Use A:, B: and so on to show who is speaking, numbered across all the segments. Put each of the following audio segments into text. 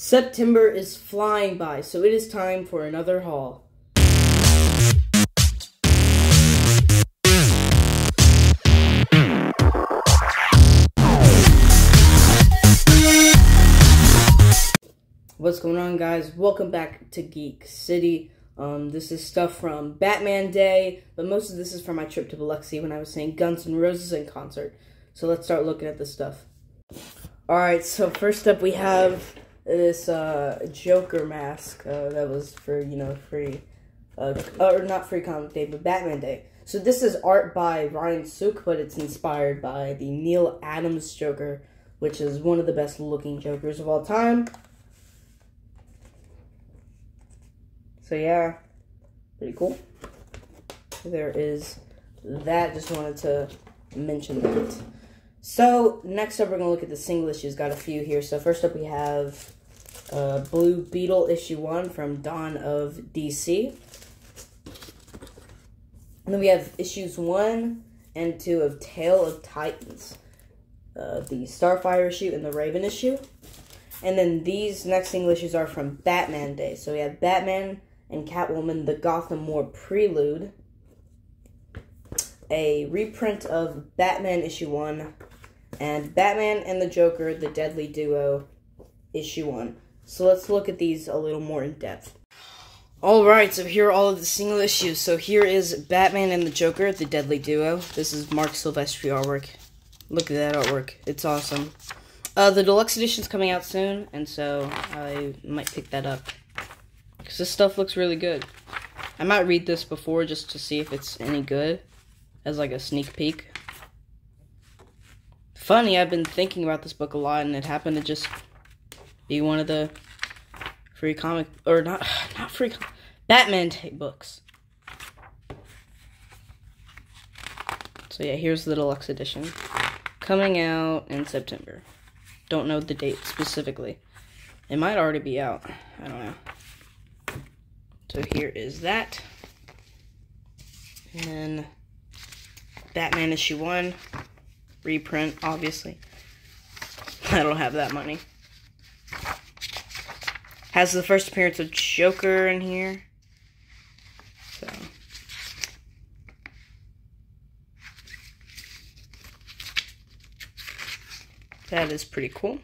A: September is flying by, so it is time for another haul. What's going on, guys? Welcome back to Geek City. This is stuff from Batman Day, but most of this is from my trip to Biloxi when I was seeing Guns N' Roses in concert. So let's start looking at this stuff. Alright, so first up we have this Joker mask that was for, free, or not free comic day, but Batman Day. So this is art by Ryan Sook, but it's inspired by the Neal Adams Joker, which is one of the best looking Jokers of all time. So yeah, pretty cool. There is that, just wanted to mention that. So next up we're going to look at the single issues, got a few here. So first up we have Blue Beetle issue 1 from Dawn of DC. And then we have issues 1 and 2 of Tale of Titans, the Starfire issue and the Raven issue. And then these next single issues are from Batman Day. So we have Batman and Catwoman, the Gotham War Prelude, a reprint of Batman issue 1, and Batman and the Joker, the Deadly Duo, issue 1. So let's look at these a little more in depth. Alright, so here are all of the single issues. So here is Batman and the Joker, the Deadly Duo. This is Mark Silvestri artwork. Look at that artwork. It's awesome. The deluxe edition's coming out soon, and so I might pick that up, because this stuff looks really good. I might read this before just to see if it's any good, as like a sneak peek. Funny, I've been thinking about this book a lot, and it happened to just be one of the free comic, or not free, Batman Day books. So yeah, here's the deluxe edition. Coming out in September. Don't know the date specifically. It might already be out. I don't know. So here is that. And then Batman issue 1. Reprint, obviously. I don't have that money. Has the first appearance of Joker in here. So. That is pretty cool.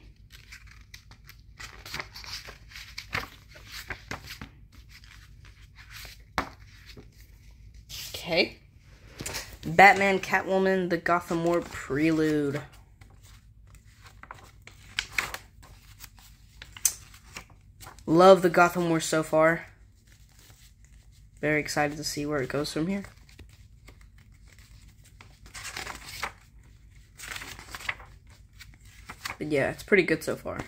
A: Okay. Batman, Catwoman, the Gotham War Prelude. Love the Gotham War so far. Very excited to see where it goes from here. But yeah, it's pretty good so far.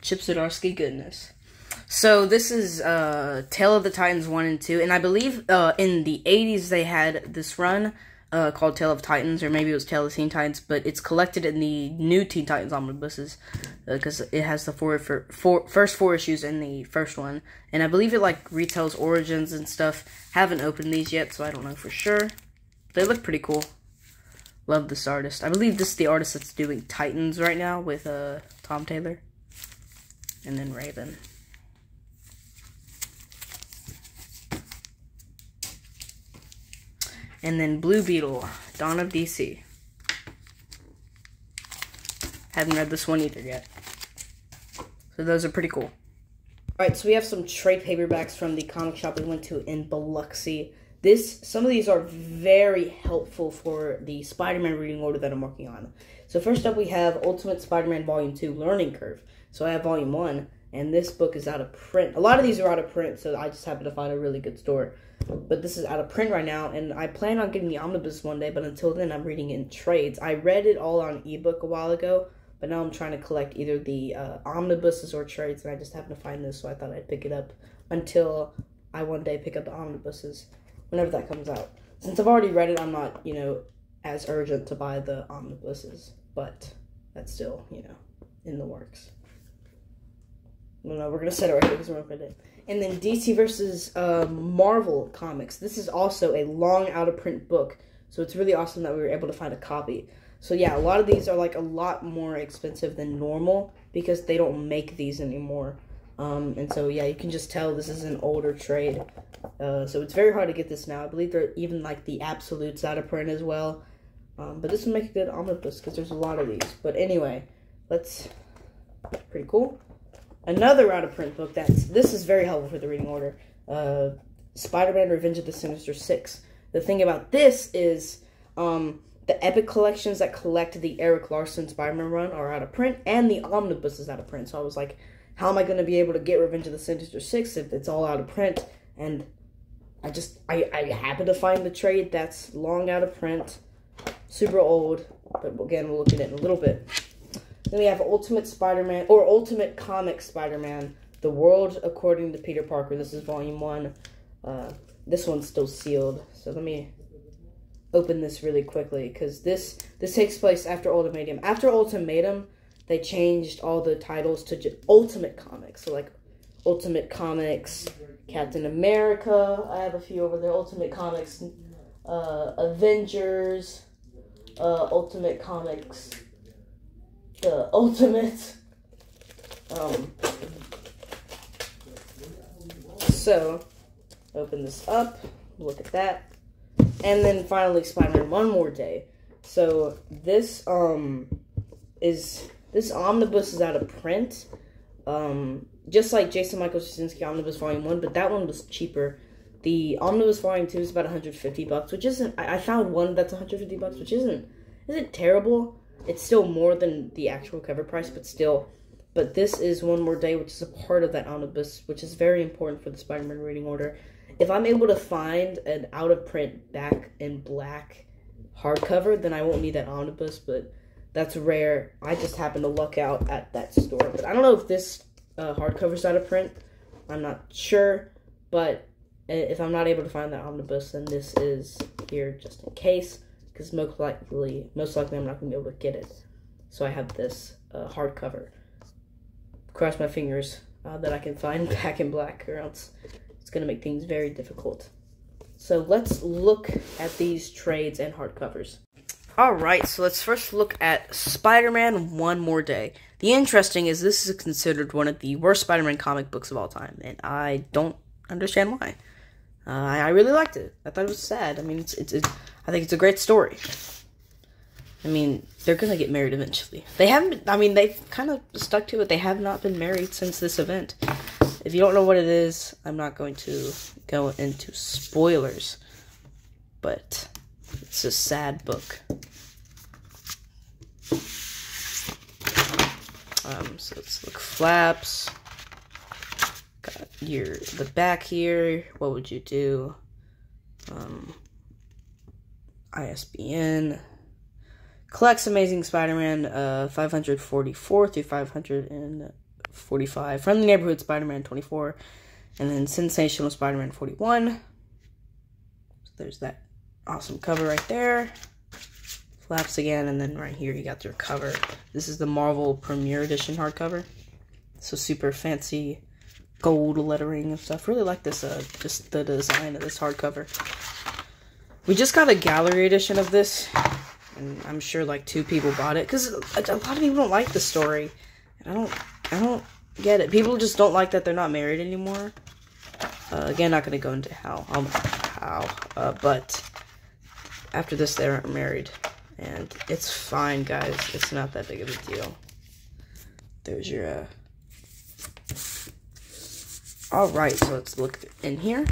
A: Chip Zdarsky goodness. So this is Tale of the Titans 1 and 2, and I believe in the 80s they had this run called Tale of Titans, or maybe it was Tale of Teen Titans, but it's collected in the new Teen Titans omnibuses, because it has the first four issues in the first one, and I believe it like retells origins and stuff. Haven't opened these yet, so I don't know for sure. They look pretty cool. Love this artist. I believe this is the artist that's doing Titans right now with Tom Taylor, and then Raven. And then Blue Beetle, Dawn of DC. Haven't read this one either yet. So those are pretty cool. Alright, so we have some trade paperbacks from the comic shop we went to in Biloxi. Some of these are very helpful for the Spider-Man reading order that I'm working on. So first up we have Ultimate Spider-Man Volume 2, Learning Curve. So I have Volume 1, and this book is out of print. A lot of these are out of print, so I just happened to find a really good store. But this is out of print right now, and I plan on getting the omnibus one day, but until then I'm reading in trades. I read it all on ebook a while ago, but now I'm trying to collect either the omnibuses or trades, and I just happened to find this, so I thought I'd pick it up until I one day pick up the omnibuses, whenever that comes out. Since I've already read it, I'm not, as urgent to buy the omnibuses, but that's still, in the works. No, we're going to set it right here because we're going to put it. And then DC versus Marvel Comics. This is also a long out-of-print book, so it's really awesome that we were able to find a copy. So yeah, a lot of these are like a lot more expensive than normal because they don't make these anymore. And so, yeah, you can just tell this is an older trade. So it's very hard to get this now. I believe there are even, like, the Absolutes out of print as well. But this would make a good omnibus because there's a lot of these. But anyway, pretty cool. Another out of print book this is very helpful for the reading order. Spider-Man Revenge of the Sinister Six. The thing about this is, the Epic collections that collect the Eric Larson Spider-Man run are out of print, and the omnibus is out of print. So I was like, how am I going to be able to get Revenge of the Sinister Six if it's all out of print? And I happened to find the trade that's long out of print, super old, but again, we'll look at it in a little bit. Then we have Ultimate Spider-Man, or Ultimate Comic Spider-Man, The World According to Peter Parker. This is volume 1. This one's still sealed, so let me open this really quickly, because this takes place after Ultimatum. After Ultimatum, they changed all the titles to Ultimate Comics. So, like, Ultimate Comics, Captain America, I have a few over there, Ultimate Comics, Avengers, Ultimate Comics, the Ultimate, so, open this up, look at that, and then finally Spider-Man One More Day. So, this omnibus is out of print, just like Jason Michael Straczynski Omnibus Volume 1, but that one was cheaper. The Omnibus Volume 2 is about $150, which isn't, I found one that's $150, which isn't terrible. It's still more than the actual cover price, but still. But this is One More Day, which is a part of that omnibus, which is very important for the Spider-Man reading order. If I'm able to find an out-of-print back in black hardcover, then I won't need that omnibus, but that's rare. I just happened to luck out at that store. But I don't know if this hardcover's out of print. I'm not sure, but if I'm not able to find that omnibus, then this is here just in case, because most likely I'm not going to be able to get it. So I have this hardcover. Cross my fingers that I can find back in black, or else it's going to make things very difficult. So let's look at these trades and hardcovers. Alright, so let's first look at Spider-Man One More Day. The interesting is this is considered one of the worst Spider-Man comic books of all time, and I don't understand why. I really liked it. I thought it was sad. I mean, I think it's a great story. I mean, they're gonna get married eventually. They haven't been, I mean, they've kind of stuck to it. They have not been married since this event. If you don't know what it is, I'm not going to go into spoilers, but it's a sad book. So let's look. Flaps. Got the back here. What would you do? ISBN. Collects Amazing Spider-Man 544 through 545. Friendly Neighborhood Spider-Man 24. And then Sensational Spider-Man 41. So there's that awesome cover right there. Flaps again, and then right here you got your cover. This is the Marvel Premiere Edition hardcover. So super fancy gold lettering and stuff. Really like this, just the design of this hardcover. We just got a gallery edition of this, and I'm sure like 2 people bought it, because a lot of people don't like the story. And I don't get it. People just don't like that they're not married anymore. Again, not gonna go into how, but after this they aren't married. And it's fine, guys. It's not that big of a deal. There's your, Alright, so let's look in here.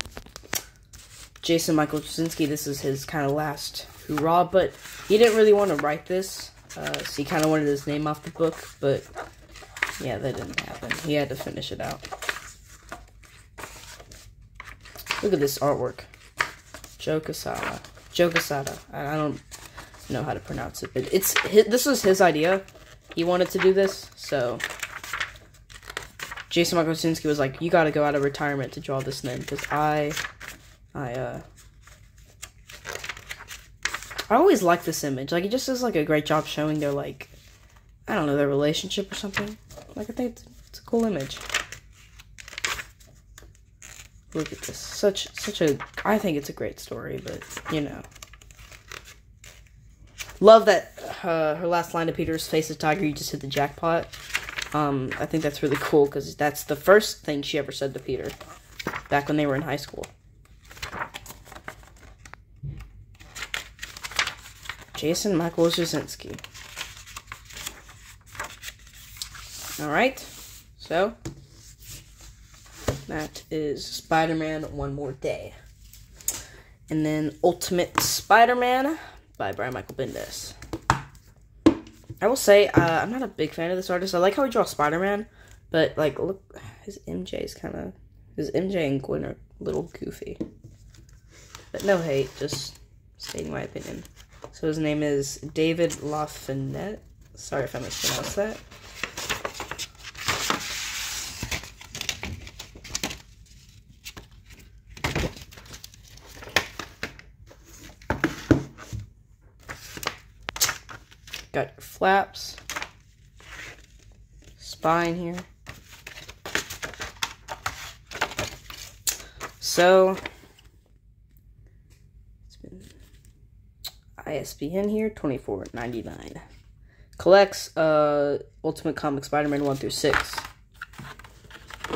A: Jason Michael Straczynski, this is his kind of last hurrah, but he didn't really want to write this. So he kind of wanted his name off the book, but yeah, that didn't happen. He had to finish it out. Look at this artwork. Joe Quesada. I don't know how to pronounce it, but this was his idea. He wanted to do this, so Jason Michael Straczynski was like, you gotta go out of retirement to draw this then, because I always like this image. Like, it just does like a great job showing their, like, I don't know, their relationship or something. Like, I think it's a cool image. Look at this. I think it's a great story, but, you know. Love that her last line to Peter's face is tiger, you just hit the jackpot. I think that's really cool because that's the first thing she ever said to Peter back when they were in high school. Jason Michael Straczynski. Alright, so that is Spider-Man One More Day. And then Ultimate Spider-Man by Brian Michael Bendis. I will say, I'm not a big fan of this artist. I like how he draws Spider-Man, but, like, look, his MJ and Gwen are a little goofy. But no hate, just stating my opinion. So his name is David LaFayette. Sorry if I mispronounced that. Got your flaps, spine here. So, it's been ISBN here, $24.99. Collects Ultimate Comic Spider-Man 1 through 6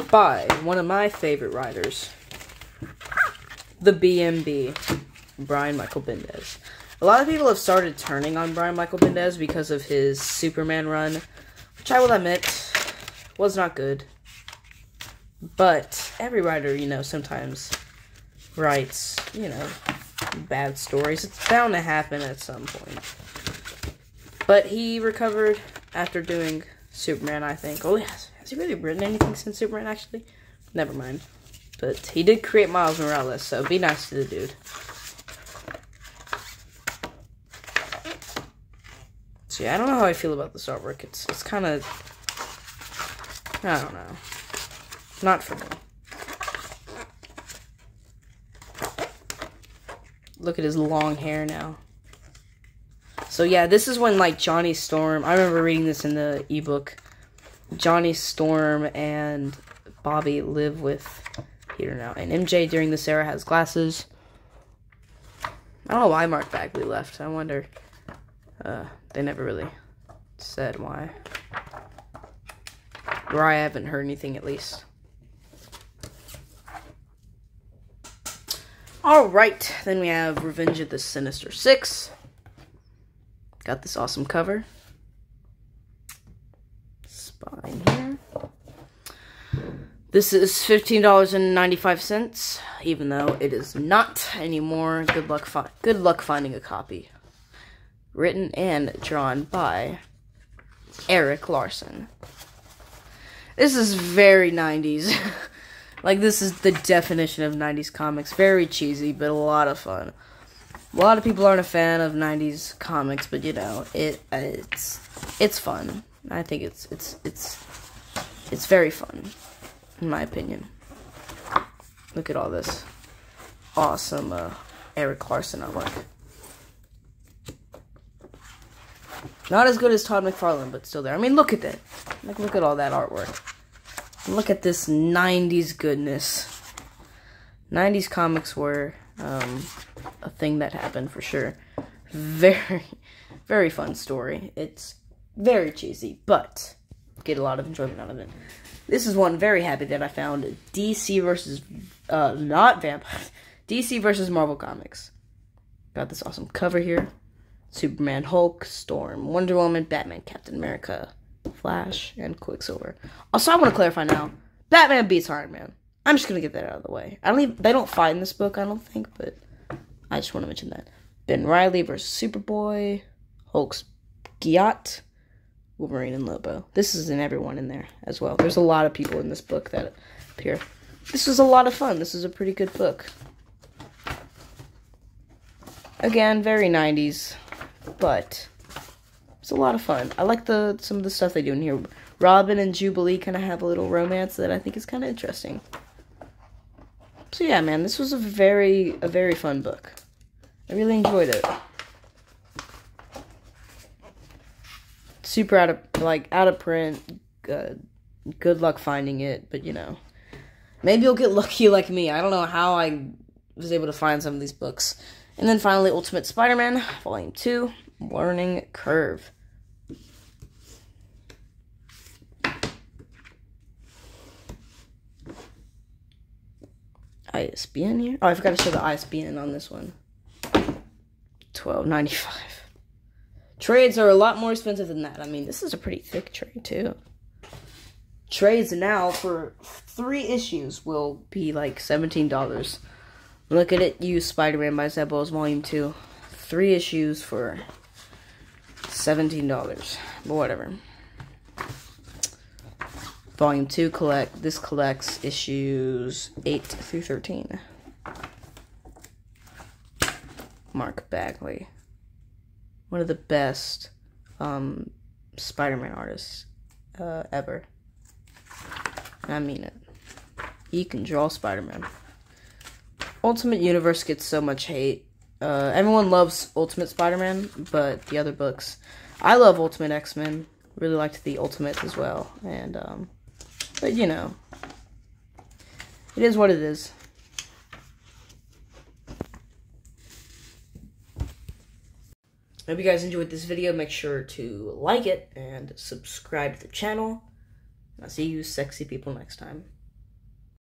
A: by one of my favorite writers, the BMB, Brian Michael Bendis. A lot of people have started turning on Brian Michael Bendis because of his Superman run, which I will admit was not good. But every writer, you know, sometimes writes, you know, bad stories. It's bound to happen at some point. But he recovered after doing Superman, I think. Oh, yes. Has he really written anything since Superman, actually? Never mind. But he did create Miles Morales, so be nice to the dude. So yeah, I don't know how I feel about this artwork. It's kind of, I don't know. Not for me. Look at his long hair now. So yeah, this is when, like, Johnny Storm, I remember reading this in the ebook. Johnny Storm and Bobby live with Peter now. And MJ during this era has glasses. I don't know why Mark Bagley left. I wonder. They never really said why. Or I haven't heard anything, at least. Alright, then we have Revenge of the Sinister Six. Got this awesome cover. Spine here. This is $15.95, even though it is not anymore. Good luck finding a copy. Written and drawn by Erik Larsen. This is very 90s. Like, this is the definition of 90s comics. Very cheesy, but a lot of fun. A lot of people aren't a fan of 90s comics, but you know, it's fun. I think it's very fun, in my opinion. Look at all this awesome Erik Larsen artwork. Not as good as Todd McFarlane, but still there. I mean, look at that. Like, look at all that artwork. Look at this 90s goodness. 90s comics were a thing that happened for sure. Very, very fun story. It's very cheesy, but get a lot of enjoyment out of it. This is one very happy that I found. DC versus, not vampires. DC versus Marvel Comics. Got this awesome cover here. Superman, Hulk, Storm, Wonder Woman, Batman, Captain America, Flash, and Quicksilver. Also, I want to clarify now. Batman beats Iron Man. I'm just going to get that out of the way. They don't fight in this book, I don't think, but I just want to mention that. Ben Reilly versus Superboy, Hulk's Gyat, Wolverine, and Lobo. This is in everyone in there as well. There's a lot of people in this book that appear. This was a lot of fun. This is a pretty good book. Again, very 90s. But it's a lot of fun. I like some of the stuff they do in here. Robin and Jubilee kind of have a little romance that I think is kind of interesting. So yeah, man, this was a very fun book. I really enjoyed it. Super out of print. Good luck finding it, but you know, maybe you'll get lucky like me. I don't know how I was able to find some of these books. And then finally, Ultimate Spider-Man, Volume 2, Learning Curve. ISBN here? Oh, I forgot to show the ISBN on this one. $12.95. Trades are a lot more expensive than that. I mean, this is a pretty thick trade, too. Trades now for 3 issues will be like $17. Look at it, You Spider-Man by Zeb Wells Volume 2. 3 issues for $17. But whatever. Volume 2 this collects issues 8 through 13. Mark Bagley. One of the best Spider-Man artists ever. I mean it. He can draw Spider-Man. Ultimate Universe gets so much hate. Everyone loves Ultimate Spider-Man, but the other books. I love Ultimate X-Men. Really liked the Ultimate as well. And, but you know. It is what it is. I hope you guys enjoyed this video. Make sure to like it and subscribe to the channel. I'll see you sexy people next time.